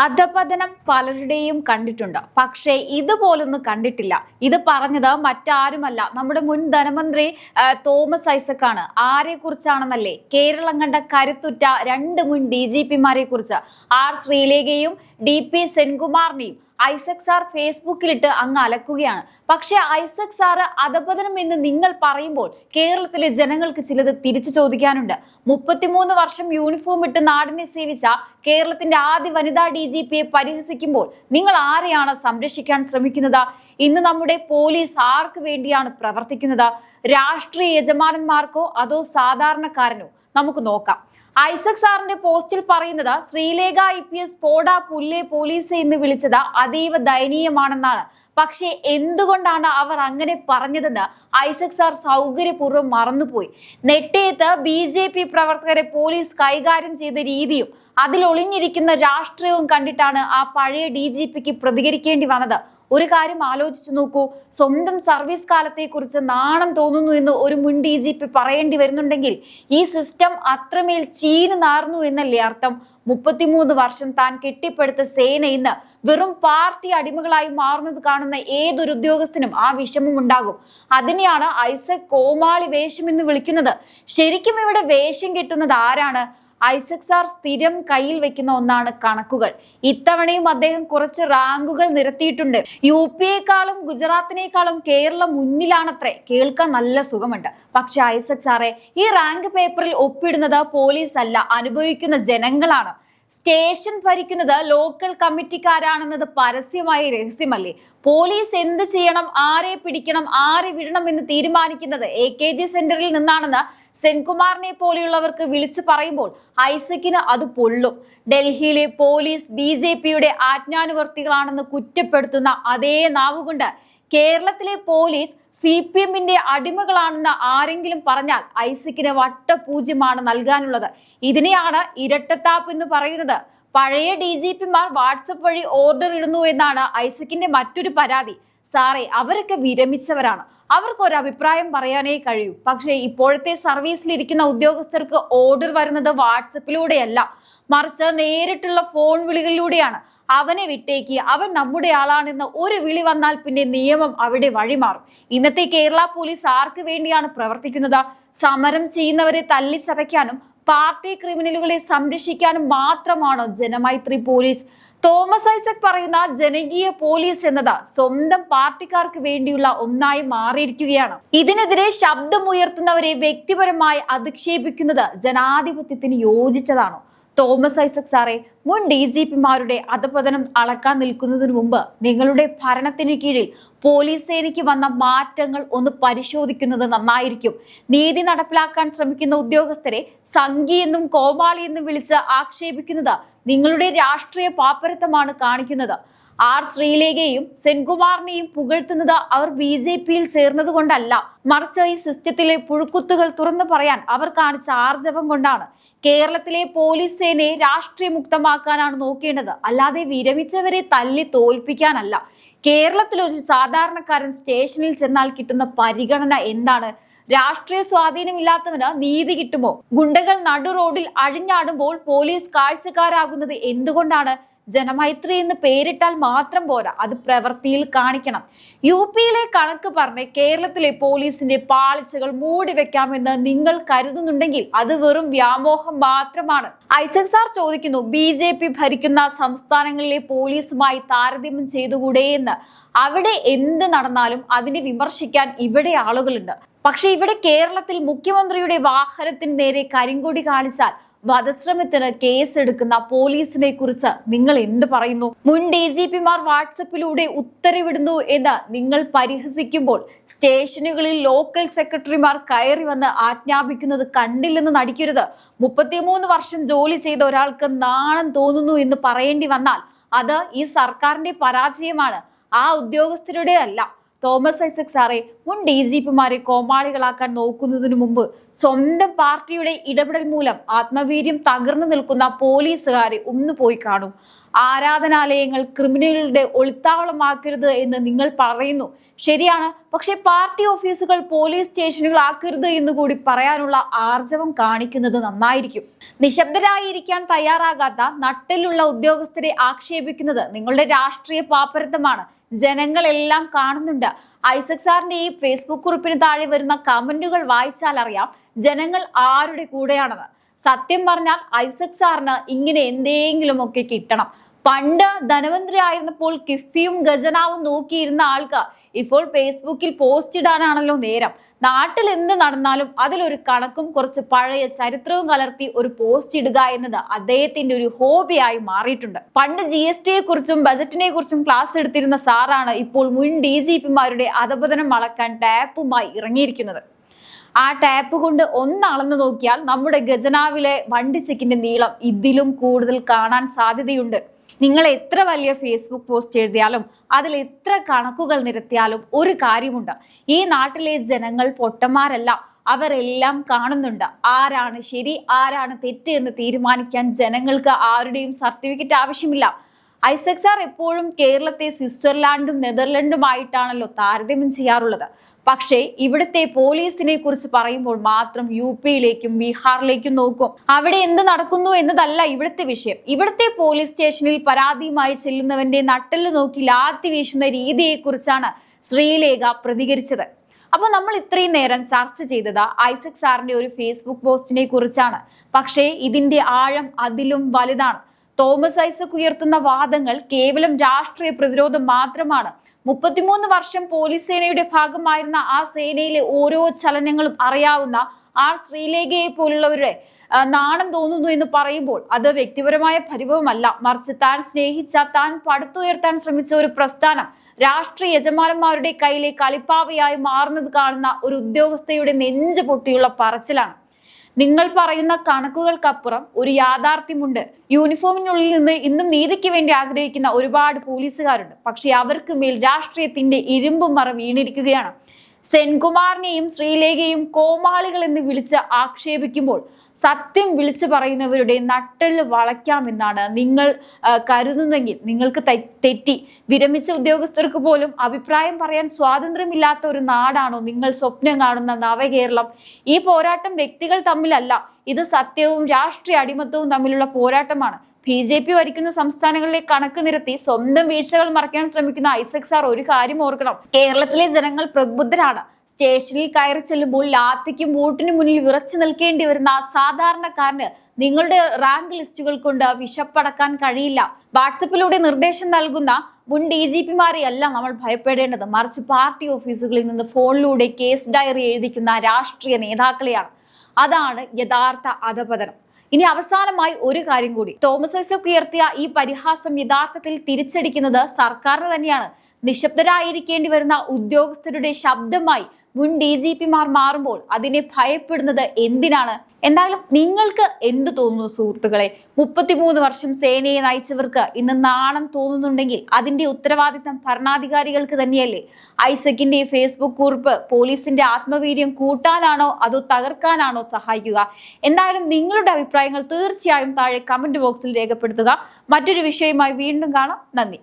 അധപതനം പലരുടെയും കണ്ടിട്ടുണ്ട്, പക്ഷേ ഇതുപോലൊന്നും കണ്ടിട്ടില്ല. ഇത് പറഞ്ഞത് മറ്റാരുമല്ല, നമ്മുടെ മുൻ ധനമന്ത്രി തോമസ് ഐസക് ആണ്. ആരെ കുറിച്ചാണെന്നല്ലേ? കേരളം കണ്ട കരുത്തുറ്റ രണ്ട് മുൻ DGPമാരെ കുറിച്ച്. ആർ ശ്രീലേഖയും DP സെൻകുമാറിനെയും ഐസക് സാർ ഫേസ്ബുക്കിലിട്ട് അങ്ങ് അലക്കുകയാണ്. പക്ഷെ ഐസക് സാറ് അധപതനം എന്ന് നിങ്ങൾ പറയുമ്പോൾ കേരളത്തിലെ ജനങ്ങൾക്ക് ചിലത് തിരിച്ചു ചോദിക്കാനുണ്ട്. 33 വർഷം യൂണിഫോം ഇട്ട് നാടിനെ സേവിച്ച കേരളത്തിന്റെ ആദ്യ വനിതാ DGPയെ പരിഹസിക്കുമ്പോൾ നിങ്ങൾ ആരെയാണ് സംരക്ഷിക്കാൻ ശ്രമിക്കുന്നത്? ഇന്ന് നമ്മുടെ പോലീസ് ആർക്ക് വേണ്ടിയാണ് പ്രവർത്തിക്കുന്നത്? രാഷ്ട്രീയ യജമാനന്മാർക്കോ അതോ സാധാരണക്കാരനോ? നമുക്ക് നോക്കാം. ഐസക് സാറിന്റെ പോസ്റ്റിൽ പറയുന്നത് ശ്രീലേഖ IPS പോടാ പുല്ലേ പോലീസ് എന്ന് വിളിച്ചത് അതീവ ദയനീയമാണെന്നാണ്. പക്ഷേ എന്തുകൊണ്ടാണ് അവർ അങ്ങനെ പറഞ്ഞതെന്ന് ഐസക് സാർ സൗകര്യപൂർവ്വം മറന്നുപോയി. നെട്ടയത്ത് BJP പ്രവർത്തകരെ പോലീസ് കൈകാര്യം ചെയ്ത രീതിയും അതിൽ ഒളിഞ്ഞിരിക്കുന്ന രാഷ്ട്രീയവും കണ്ടിട്ടാണ് ആ പഴയ DGPക്ക് പ്രതികരിക്കേണ്ടി വന്നത്. ഒരു കാര്യം ആലോചിച്ചു നോക്കൂ. സ്വന്തം സർവീസ് കാലത്തെ കുറിച്ച് നാണം തോന്നുന്നു എന്ന് ഒരു മുൻ DGP പറയേണ്ടി വരുന്നുണ്ടെങ്കിൽ ഈ സിസ്റ്റം അത്രമേൽ ചീന് നാർന്നു എന്നല്ലേ അർത്ഥം? 33 വർഷം താൻ കെട്ടിപ്പടുത്ത സേന ഇന്ന് വെറും പാർട്ടി അടിമകളായി മാറുന്നത് കാണുന്ന ഏതൊരു ഉദ്യോഗസ്ഥനും ആ വിഷമം ഉണ്ടാകും. അതിനെയാണ് ഐസക് കോമാളി വേഷം എന്ന് വിളിക്കുന്നത്. ശരിക്കും ഇവിടെ വേഷം കെട്ടുന്നത് ആരാണ്? ഐസക് സാർ സ്ഥിരം കയ്യിൽ വെക്കുന്ന ഒന്നാണ് കണക്കുകൾ. ഇത്തവണയും അദ്ദേഹം കുറച്ച് റാങ്കുകൾ നിരത്തിയിട്ടുണ്ട്. UPയെക്കാളും ഗുജറാത്തിനേക്കാളും കേരളം മുന്നിലാണത്രേ. കേൾക്കാൻ നല്ല സുഖമുണ്ട്. പക്ഷെ ഐസക് സാറെ, ഈ റാങ്ക് പേപ്പറിൽ ഒപ്പിടുന്നത് പോലീസ് അല്ല, അനുഭവിക്കുന്ന ജനങ്ങളാണ്. സ്റ്റേഷൻ ഭരിക്കുന്നത് ലോക്കൽ കമ്മിറ്റിക്കാരാണെന്നത് പരസ്യമായ രഹസ്യമല്ലേ? പോലീസ് എന്ത് ചെയ്യണം, ആരെ പിടിക്കണം, ആരെ വിടണം എന്ന് തീരുമാനിക്കുന്നത് AKG സെന്ററിൽ നിന്നാണെന്ന് സെൻകുമാറിനെ പോലെയുള്ളവർക്ക് വിളിച്ചു പറയുമ്പോൾ ഐസക്കിന് അത് പൊള്ളും. ഡൽഹിയിലെ പോലീസ് BJPയുടെ ആജ്ഞാനുവർത്തികളാണെന്ന് കുറ്റപ്പെടുത്തുന്ന അതേ നാവുകൊണ്ട് കേരളത്തിലെ പോലീസ് CPMന്റെ അടിമകളാണെന്ന് ആരെങ്കിലും പറഞ്ഞാൽ ഐസക്കിന് വട്ടപൂജ്യമാണ് നൽകാനുള്ളത്. ഇതിനെയാണ് ഇരട്ടത്താപ്പ് എന്ന് പറയുന്നത്. പഴയ DGPമാർ വാട്സപ്പ് വഴി ഓർഡർ ഇടുന്നു എന്നാണ് ഐസക്കിന്റെ മറ്റൊരു പരാതി. സാറേ, അവരൊക്കെ വിരമിച്ചവരാണ്, അവർക്കൊരു അഭിപ്രായം പറയാനേ കഴിയൂ. പക്ഷേ ഇപ്പോഴത്തെ സർവീസിലിരിക്കുന്ന ഉദ്യോഗസ്ഥർക്ക് ഓർഡർ വരുന്നത് വാട്സപ്പിലൂടെയല്ല, മറിച്ച് നേരിട്ടുള്ള ഫോൺ വിളികളിലൂടെയാണ്. അവനെ വിട്ടേക്ക്, അവൻ നമ്മുടെ ആളാണെന്ന് ഒരു വിളി വന്നാൽ പിന്നെ നിയമം അവിടെ വഴിമാറും. ഇന്നത്തെ കേരള പോലീസ് ആർക്ക് വേണ്ടിയാണ് പ്രവർത്തിക്കുന്നത്? സമരം ചെയ്യുന്നവരെ തല്ലിച്ചതയ്ക്കാനും പാർട്ടി ക്രിമിനലുകളെ സംരക്ഷിക്കാനും മാത്രമാണോ ജനമൈത്രി പോലീസ്? തോമസ് ഐസക് പറയുന്ന ജനകീയ പോലീസ് എന്നത് സ്വന്തം പാർട്ടിക്കാർക്ക് വേണ്ടിയുള്ള ഒന്നായി മാറിയിരിക്കുകയാണ്. ഇതിനെതിരെ ശബ്ദമുയർത്തുന്നവരെ വ്യക്തിപരമായി അധിക്ഷേപിക്കുന്നത് ജനാധിപത്യത്തിന് യോജിച്ചതാണോ? തോമസ് ഐസക് സാറെ, മുൻ DGPമാരുടെ അധപതനം അളക്കാൻ നിൽക്കുന്നതിന് മുമ്പ് നിങ്ങളുടെ ഭരണത്തിന് കീഴിൽ പോലീസ് സേനയ്ക്ക് വന്ന മാറ്റങ്ങൾ ഒന്ന് പരിശോധിക്കുന്നത് നന്നായിരിക്കും. നീതി നടപ്പിലാക്കാൻ ശ്രമിക്കുന്ന ഉദ്യോഗസ്ഥരെ സംഘി എന്നും കോമാളി എന്നും വിളിച്ച് ആക്ഷേപിക്കുന്നത് നിങ്ങളുടെ രാഷ്ട്രീയ പാപ്പരത്തമാണ് കാണിക്കുന്നത്. ആർ ശ്രീലേഖയും സെൻകുമാറിനെയും പുകഴ്ത്തുന്നത് അവർ BJPയിൽ ചേർന്നത് കൊണ്ടല്ല, മറിച്ച് ഈ സിസ്റ്റത്തിലെ പുഴുക്കുത്തുകൾ തുറന്നു പറയാൻ അവർ കാണിച്ച ആർജവം കൊണ്ടാണ്. കേരളത്തിലെ പോലീസ് സേനയെ രാഷ്ട്രീയ മുക്തമാക്കാനാണ് നോക്കേണ്ടത്, അല്ലാതെ വിരമിച്ചവരെ തല്ലി തോൽപ്പിക്കാനല്ല. കേരളത്തിൽ ഒരു സാധാരണക്കാരൻ സ്റ്റേഷനിൽ ചെന്നാൽ കിട്ടുന്ന പരിഗണന എന്താണ്? രാഷ്ട്രീയ സ്വാധീനമില്ലാത്തവന് നീതി കിട്ടുമോ? ഗുണ്ടകൾ നടു റോഡിൽ അഴിഞ്ഞാടുമ്പോൾ പോലീസ് കാഴ്ചക്കാരാകുന്നത് എന്തുകൊണ്ടാണ്? ജനമൈത്രി എന്ന് പേരിട്ടാൽ മാത്രം പോരാ, അത് പ്രവൃത്തിയിൽ കാണിക്കണം. UPയിലെ കണക്ക് പറഞ്ഞ് കേരളത്തിലെ പോലീസിന്റെ പാളിച്ചകൾ മൂടിവെക്കാമെന്ന് നിങ്ങൾ കരുതുന്നുണ്ടെങ്കിൽ അത് വെറും വ്യാമോഹം മാത്രമാണ്. ഐസക് സാർ ചോദിക്കുന്നു, BJP ഭരിക്കുന്ന സംസ്ഥാനങ്ങളിലെ പോലീസുമായി താരതമ്യം ചെയ്തുകൂടെ എന്ന്. അവിടെ എന്ത് നടന്നാലും അതിനെ വിമർശിക്കാൻ ഇവിടെ ആളുകളുണ്ട്. പക്ഷെ ഇവിടെ കേരളത്തിൽ മുഖ്യമന്ത്രിയുടെ വാഹനത്തിന് നേരെ കരിങ്കൊടി കാണിച്ചാൽ വധശ്രമത്തിന് കേസെടുക്കുന്ന പോലീസിനെ കുറിച്ച് നിങ്ങൾ എന്ത് പറയുന്നു? മുൻ DGPമാർ വാട്സപ്പിലൂടെ ഉത്തരവിടുന്നു എന്ന് നിങ്ങൾ പരിഹസിക്കുമ്പോൾ സ്റ്റേഷനുകളിൽ ലോക്കൽ സെക്രട്ടറിമാർ കയറി വന്ന് ആജ്ഞാപിക്കുന്നത് കണ്ടില്ലെന്ന് നടിക്കരുത്. 33 വർഷം ജോലി ചെയ്ത ഒരാൾക്ക് നാണം തോന്നുന്നു എന്ന് പറയേണ്ടി വന്നാൽ അത് ഈ സർക്കാരിന്റെ പരാജയമാണ്, ആ ഉദ്യോഗസ്ഥരുടെ അല്ല. തോമസ് ഐസക് സാറെ, മുൻ DGPമാരെ കോമാളികളാക്കാൻ നോക്കുന്നതിനു മുമ്പ് സ്വന്തം പാർട്ടിയുടെ ഇടപെടൽ മൂലം ആത്മവീര്യം തകർന്നു നിൽക്കുന്ന പോലീസുകാരെ ഒന്ന് പോയി കാണും. ആരാധനാലയങ്ങൾ ക്രിമിനലുകളുടെ ഒളിത്താവളമാക്കരുത് എന്ന് നിങ്ങൾ പറയുന്നു, ശരിയാണ്. പക്ഷെ പാർട്ടി ഓഫീസുകൾ പോലീസ് സ്റ്റേഷനുകൾ ആക്കരുത് എന്ന് കൂടി പറയാനുള്ള ആർജവം കാണിക്കുന്നത് നന്നായിരിക്കും. നിശബ്ദരായിരിക്കാൻ തയ്യാറാകാത്ത നട്ടിലുള്ള ഉദ്യോഗസ്ഥരെ ആക്ഷേപിക്കുന്നത് നിങ്ങളുടെ രാഷ്ട്രീയ പാപ്പരത്വമാണ്. ജനങ്ങളെല്ലാം കാണുന്നുണ്ട്. ഐസക് സാറിന്റെ ഈ ഫേസ്ബുക്ക് കുറിപ്പിന് താഴെ വരുന്ന കമന്റുകൾ വായിച്ചാൽ അറിയാം ജനങ്ങൾ ആരുടെ കൂടെയാണെന്ന്. സത്യം പറഞ്ഞാൽ ഐസക് സാറിന് ഇങ്ങനെ എന്തെങ്കിലും ഒക്കെ കിട്ടണം. പണ്ട് ധനമന്ത്രി ആയിരുന്നപ്പോൾ കിഫ്ബിയും ഖജനാവും നോക്കിയിരുന്ന ആൾക്ക് ഇപ്പോൾ ഫേസ്ബുക്കിൽ പോസ്റ്റ് ഇടാനാണല്ലോ നേരം. നാട്ടിൽ എന്ത് നടന്നാലും അതിലൊരു കണക്കും കുറച്ച് പഴയ ചരിത്രവും കലർത്തി ഒരു പോസ്റ്റ് ഇടുക എന്നത് അദ്ദേഹത്തിന്റെ ഒരു ഹോബിയായി മാറിയിട്ടുണ്ട്. പണ്ട് GST കുറിച്ചും ബജറ്റിനെ കുറിച്ചും ക്ലാസ് എടുത്തിരുന്ന സാറാണ് ഇപ്പോൾ മുൻ DGPമാരുടെ അധപതനം അളക്കാൻ ടാപ്പുമായി ഇറങ്ങിയിരിക്കുന്നത്. ആ ടാപ്പ് കൊണ്ട് ഒന്ന് അളന്നു നോക്കിയാൽ നമ്മുടെ ഖജനാവിലെ വണ്ടി ചെക്കിന്റെ നീളം ഇതിലും കൂടുതൽ കാണാൻ സാധ്യതയുണ്ട്. നിങ്ങൾ എത്ര വലിയ ഫേസ്ബുക്ക് പോസ്റ്റ് എഴുതിയാലും അതിൽ എത്ര കണക്കുകൾ നിരത്തിയാലും ഒരു കാര്യമുണ്ട്, ഈ നാട്ടിലെ ജനങ്ങൾ പൊട്ടന്മാരല്ല. അവരെല്ലാം കാണുന്നുണ്ട്. ആരാണ് ശരി ആരാണ് തെറ്റ് എന്ന് തീരുമാനിക്കാൻ ജനങ്ങൾക്ക് ആരുടെയും സർട്ടിഫിക്കറ്റ് ആവശ്യമില്ല. ഐസക് സാർ എപ്പോഴും കേരളത്തെ സ്വിറ്റ്സർലാൻഡും നെതർലൻഡുമായിട്ടാണല്ലോ താരതമ്യം ചെയ്യാറുള്ളത്. പക്ഷേ ഇവിടുത്തെ പോലീസിനെ കുറിച്ച് പറയുമ്പോൾ മാത്രം UPയിലേക്കും ബീഹാറിലേക്കും നോക്കും. അവിടെ എന്ത് നടക്കുന്നു എന്നതല്ല ഇവിടുത്തെ വിഷയം. ഇവിടുത്തെ പോലീസ് സ്റ്റേഷനിൽ പരാതിയുമായി ചെല്ലുന്നവന്റെ നട്ടെല്ല് നോക്കി ലാത്തി വീശുന്ന രീതിയെക്കുറിച്ചാണ് ശ്രീലേഖ പ്രതികരിച്ചത്. അപ്പോൾ നമ്മൾ ഇത്രയും നേരം ചർച്ച ചെയ്തത് ഐസക് സാറിന്റെ ഒരു ഫേസ്ബുക്ക് പോസ്റ്റിനെ കുറിച്ചാണ്. പക്ഷേ ഇതിന്റെ ആഴം അതിലും വലുതാണ്. തോമസ് ഐസക് ഉയർത്തുന്ന വാദങ്ങൾ കേവലം രാഷ്ട്രീയ പ്രതിരോധം മാത്രമാണ്. 33 വർഷം പോലീസ് സേനയുടെ ഭാഗമായിരുന്ന ആ സേനയിലെ ഓരോ ചലനങ്ങളും അറിയാവുന്ന ആ ശ്രീലേഖയെ പോലുള്ളവരുടെ നാണം തോന്നുന്നു എന്ന് പറയുമ്പോൾ അത് വ്യക്തിപരമായ പരിഭവമല്ല, മറിച്ച് താൻ സ്നേഹിച്ച, താൻ പടുത്തുയർത്താൻ ശ്രമിച്ച ഒരു പ്രസ്ഥാനം രാഷ്ട്രീയ യജമാനന്മാരുടെ കയ്യിലെ കളിപ്പാവയായി മാറുന്നത് കാണുന്ന ഒരു ഉദ്യോഗസ്ഥയുടെ നെഞ്ചു പൊട്ടിയുള്ള പറച്ചിലാണ്. നിങ്ങൾ പറയുന്ന കണക്കുകൾക്കപ്പുറം ഒരു യാഥാർത്ഥ്യമുണ്ട്. യൂണിഫോമിനുള്ളിൽ നിന്ന് ഇന്നും നീതിക്ക് വേണ്ടി ആഗ്രഹിക്കുന്ന ഒരുപാട് പോലീസുകാരുണ്ട്. പക്ഷെ അവർക്ക് മേൽ രാഷ്ട്രീയത്തിന്റെ ഇരുമ്പ് മറ വീണിരിക്കുകയാണ്. സെൻകുമാറിനെയും ശ്രീലേഖയും കോമാളികൾ എന്ന് വിളിച്ച് ആക്ഷേപിക്കുമ്പോൾ സത്യം വിളിച്ചു പറയുന്നവരുടെ നട്ടെല്ല് വളയ്ക്കാമെന്നാണ് നിങ്ങൾ കരുതുന്നെങ്കിൽ നിങ്ങൾക്ക് തെറ്റി. വിരമിച്ച ഉദ്യോഗസ്ഥർക്ക് പോലും അഭിപ്രായം പറയാൻ സ്വാതന്ത്ര്യമില്ലാത്ത ഒരു നാടാണോ നിങ്ങൾ സ്വപ്നം കാണുന്ന നവകേരളം? ഈ പോരാട്ടം വ്യക്തികൾ തമ്മിലല്ല, ഇത് സത്യവും രാഷ്ട്രീയ അടിമത്തവും തമ്മിലുള്ള പോരാട്ടമാണ്. BJP ഭരിക്കുന്ന സംസ്ഥാനങ്ങളിലെ കണക്ക് നിരത്തി സ്വന്തം വീഴ്ചകൾ മറയ്ക്കാൻ ശ്രമിക്കുന്ന ഐസക് സാർ ഒരു കാര്യം ഓർക്കണം, കേരളത്തിലെ ജനങ്ങൾ പ്രബുദ്ധരാണ്. സ്റ്റേഷനിൽ കയറി ചെല്ലുമ്പോൾ ലാത്തിക്കും വോട്ടിനും മുന്നിൽ വിറച്ചു നിൽക്കേണ്ടി വരുന്ന സാധാരണക്കാരന് നിങ്ങളുടെ റാങ്ക് ലിസ്റ്റുകൾ കൊണ്ട് വിശപ്പടക്കാൻ കഴിയില്ല. വാട്സപ്പിലൂടെ നിർദ്ദേശം നൽകുന്ന മുൻ DGPമാരെ അല്ല നമ്മൾ ഭയപ്പെടേണ്ടത്, മറിച്ച് പാർട്ടി ഓഫീസുകളിൽ നിന്ന് ഫോണിലൂടെ കേസ് ഡയറി എഴുതിക്കുന്ന രാഷ്ട്രീയ നേതാക്കളെയാണ്. അതാണ് യഥാർത്ഥ അധപതനം. ഇനി അവസാനമായി ഒരു കാര്യം കൂടി, തോമസ് ഐസക് ഉയർത്തിയ ഈ പരിഹാസം യഥാർത്ഥത്തിൽ തിരിച്ചടിക്കുന്നത് സർക്കാരിന് തന്നെയാണ്. നിശബ്ദരായിരിക്കേണ്ടി വരുന്ന ഉദ്യോഗസ്ഥരുടെ ശബ്ദമായി മുൻ DGPമാർ മാറുമ്പോൾ അതിനെ ഭയപ്പെടുന്നത് എന്തിനാണ്? എന്തായാലും നിങ്ങൾക്ക് എന്തു തോന്നുന്നു സുഹൃത്തുക്കളെ? 33 വർഷം സേനയെ നയിച്ചവർക്ക് ഇന്ന് നാണം തോന്നുന്നുണ്ടെങ്കിൽ അതിന്റെ ഉത്തരവാദിത്തം ഭരണാധികാരികൾക്ക് തന്നെയല്ലേ? ഐസക്കിന്റെ ഫേസ്ബുക്ക് കുറിപ്പ് പോലീസിന്റെ ആത്മവീര്യം കൂട്ടാനാണോ അതോ തകർക്കാനാണോ സഹായിക്കുക? എന്തായാലും നിങ്ങളുടെ അഭിപ്രായങ്ങൾ തീർച്ചയായും താഴെ കമന്റ് ബോക്സിൽ രേഖപ്പെടുത്തുക. മറ്റൊരു വിഷയവുമായി വീണ്ടും കാണാം. നന്ദി.